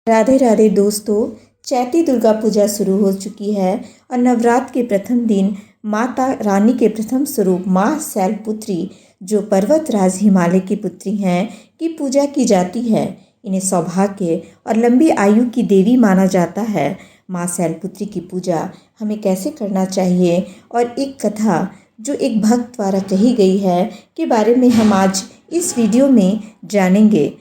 राधे राधे दोस्तों। चैती दुर्गा पूजा शुरू हो चुकी है और नवरात्र के प्रथम दिन माता रानी के प्रथम स्वरूप माँ शैलपुत्री जो पर्वतराज हिमालय की पुत्री हैं की पूजा की जाती है। इन्हें सौभाग्य और लंबी आयु की देवी माना जाता है। माँ शैलपुत्री की पूजा हमें कैसे करना चाहिए और एक कथा जो एक भक्त द्वारा कही गई है के बारे में हम आज इस वीडियो में जानेंगे।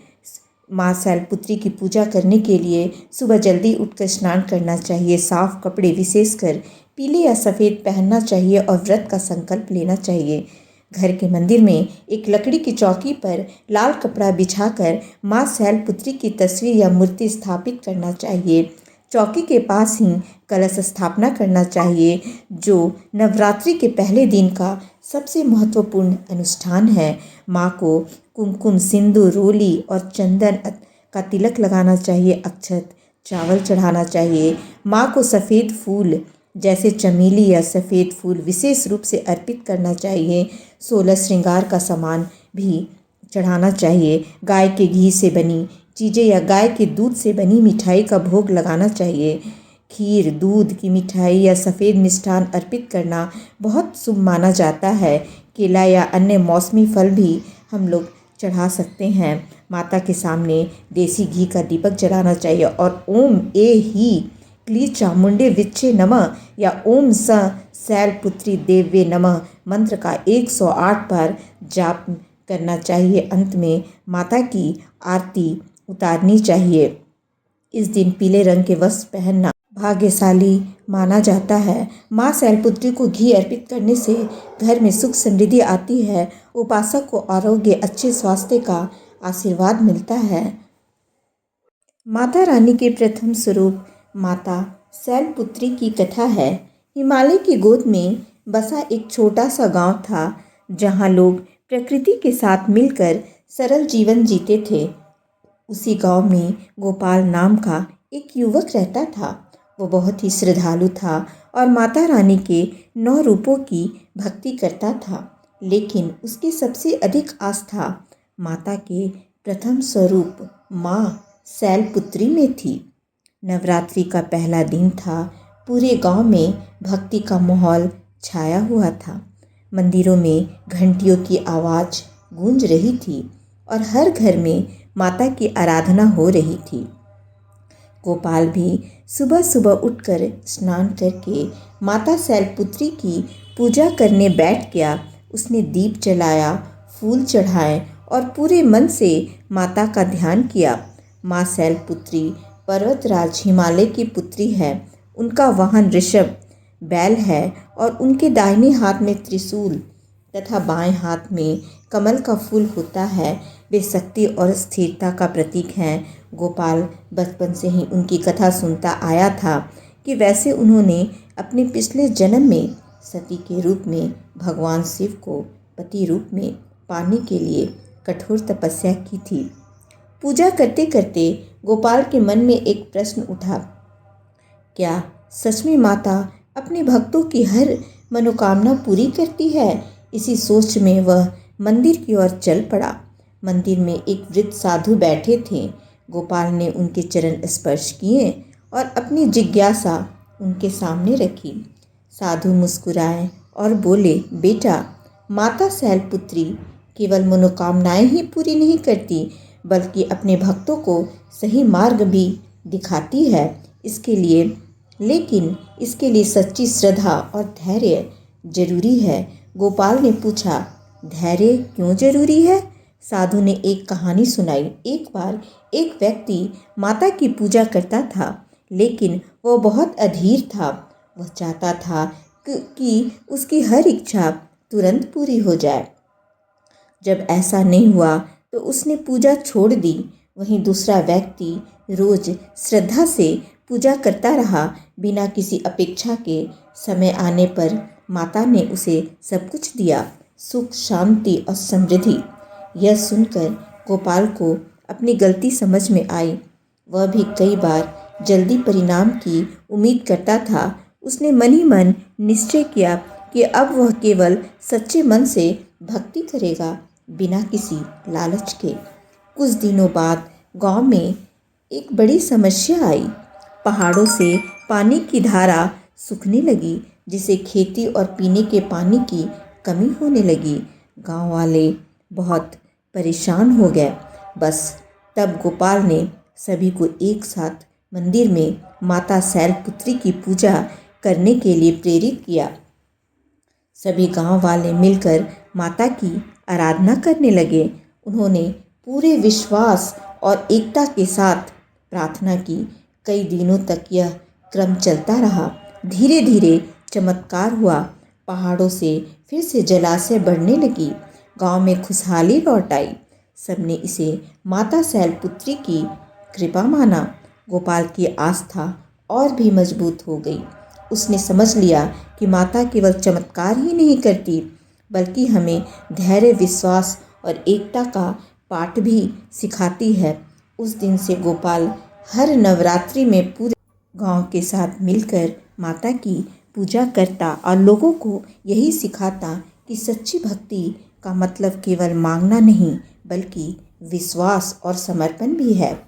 माँ शैलपुत्री की पूजा करने के लिए सुबह जल्दी उठकर स्नान करना चाहिए। साफ कपड़े विशेषकर पीले या सफ़ेद पहनना चाहिए और व्रत का संकल्प लेना चाहिए। घर के मंदिर में एक लकड़ी की चौकी पर लाल कपड़ा बिछाकर माँ शैलपुत्री की तस्वीर या मूर्ति स्थापित करना चाहिए। चौकी के पास ही कलश स्थापना करना चाहिए जो नवरात्रि के पहले दिन का सबसे महत्वपूर्ण अनुष्ठान है। माँ को कुमकुम, सिंदूर, रोली और चंदन का तिलक लगाना चाहिए। अक्षत, चावल चढ़ाना चाहिए। माँ को सफ़ेद फूल जैसे चमेली या सफ़ेद फूल विशेष रूप से अर्पित करना चाहिए। 16 श्रृंगार का सामान भी चढ़ाना चाहिए। गाय के घी से बनी चीज़ें या गाय के दूध से बनी मिठाई का भोग लगाना चाहिए। खीर, दूध की मिठाई या सफ़ेद मिष्ठान अर्पित करना बहुत शुभ माना जाता है। केला या अन्य मौसमी फल भी हम लोग चढ़ा सकते हैं। माता के सामने देसी घी का दीपक जलाना चाहिए और ओम ए ही क्ली चामुंडे विच्छे नमः या ओम स शैलपुत्री देव्ये नमः मंत्र का 108 बार जाप करना चाहिए। अंत में माता की आरती उतारनी चाहिए। इस दिन पीले रंग के वस्त्र पहनना भाग्यशाली माना जाता है। माँ शैलपुत्री को घी अर्पित करने से घर में सुख समृद्धि आती है। उपासक को आरोग्य, अच्छे स्वास्थ्य का आशीर्वाद मिलता है। माता रानी के प्रथम स्वरूप माता शैलपुत्री की कथा है। हिमालय की गोद में बसा एक छोटा सा गांव था जहां लोग प्रकृति के साथ मिलकर सरल जीवन जीते थे। उसी गांव में गोपाल नाम का एक युवक रहता था। वो बहुत ही श्रद्धालु था और माता रानी के 9 रूपों की भक्ति करता था, लेकिन उसकी सबसे अधिक आस्था माता के प्रथम स्वरूप माँ शैलपुत्री में थी। नवरात्रि का पहला दिन था। पूरे गांव में भक्ति का माहौल छाया हुआ था। मंदिरों में घंटियों की आवाज़ गूंज रही थी और हर घर में माता की आराधना हो रही थी। गोपाल भी सुबह सुबह उठकर स्नान करके माता शैलपुत्री की पूजा करने बैठ गया। उसने दीप जलाया, फूल चढ़ाए और पूरे मन से माता का ध्यान किया। माँ शैलपुत्री पर्वतराज हिमालय की पुत्री है। उनका वाहन ऋषभ बैल है और उनके दाहिने हाथ में त्रिशूल तथा बाएं हाथ में कमल का फूल होता है। वे शक्ति और स्थिरता का प्रतीक हैं। गोपाल बचपन से ही उनकी कथा सुनता आया था कि वैसे उन्होंने अपने पिछले जन्म में सती के रूप में भगवान शिव को पति रूप में पाने के लिए कठोर तपस्या की थी। पूजा करते करते गोपाल के मन में एक प्रश्न उठा, क्या सच में माता अपने भक्तों की हर मनोकामना पूरी करती है? इसी सोच में वह मंदिर की ओर चल पड़ा। मंदिर में एक वृद्ध साधु बैठे थे। गोपाल ने उनके चरण स्पर्श किए और अपनी जिज्ञासा उनके सामने रखी। साधु मुस्कुराए और बोले, बेटा, माता शैलपुत्री केवल मनोकामनाएं ही पूरी नहीं करती बल्कि अपने भक्तों को सही मार्ग भी दिखाती है। इसके लिए सच्ची श्रद्धा और धैर्य जरूरी है। गोपाल ने पूछा, धैर्य क्यों जरूरी है? साधु ने एक कहानी सुनाई। एक बार एक व्यक्ति माता की पूजा करता था, लेकिन वह बहुत अधीर था। वह चाहता था कि उसकी हर इच्छा तुरंत पूरी हो जाए। जब ऐसा नहीं हुआ तो उसने पूजा छोड़ दी। वहीं दूसरा व्यक्ति रोज श्रद्धा से पूजा करता रहा। बिना किसी अपेक्षा के समय आने पर माता ने उसे सब कुछ दिया, सुख, शांति और समृद्धि। यह सुनकर गोपाल को अपनी गलती समझ में आई। वह भी कई बार जल्दी परिणाम की उम्मीद करता था। उसने मन ही मन निश्चय किया कि अब वह केवल सच्चे मन से भक्ति करेगा, बिना किसी लालच के। कुछ दिनों बाद गांव में एक बड़ी समस्या आई। पहाड़ों से पानी की धारा सूखने लगी, जिससे खेती और पीने के पानी की कमी होने लगी। गांव वाले बहुत परेशान हो गए। बस तब गोपाल ने सभी को एक साथ मंदिर में माता शैलपुत्री की पूजा करने के लिए प्रेरित किया। सभी गांव वाले मिलकर माता की आराधना करने लगे। उन्होंने पूरे विश्वास और एकता के साथ प्रार्थना की। कई दिनों तक यह क्रम चलता रहा। धीरे धीरे चमत्कार हुआ। पहाड़ों से फिर से जलाशय बढ़ने लगी। गांव में खुशहाली लौट आई। सबने इसे माता शैलपुत्री की कृपा माना। गोपाल की आस्था और भी मजबूत हो गई। उसने समझ लिया कि माता केवल चमत्कार ही नहीं करती, बल्कि हमें धैर्य, विश्वास और एकता का पाठ भी सिखाती है। उस दिन से गोपाल हर नवरात्रि में पूरे गांव के साथ मिलकर माता की पूजा करता और लोगों को यही सिखाता कि सच्ची भक्ति का मतलब केवल मांगना नहीं, बल्कि विश्वास और समर्पण भी है।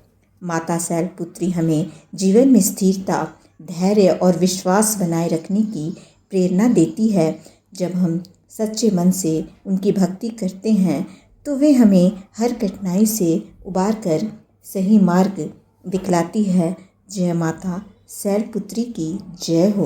माता शैलपुत्री हमें जीवन में स्थिरता, धैर्य और विश्वास बनाए रखने की प्रेरणा देती है। जब हम सच्चे मन से उनकी भक्ति करते हैं, तो वे हमें हर कठिनाई से उबार कर सही मार्ग दिखलाती है। जय माता शैलपुत्री की जय हो।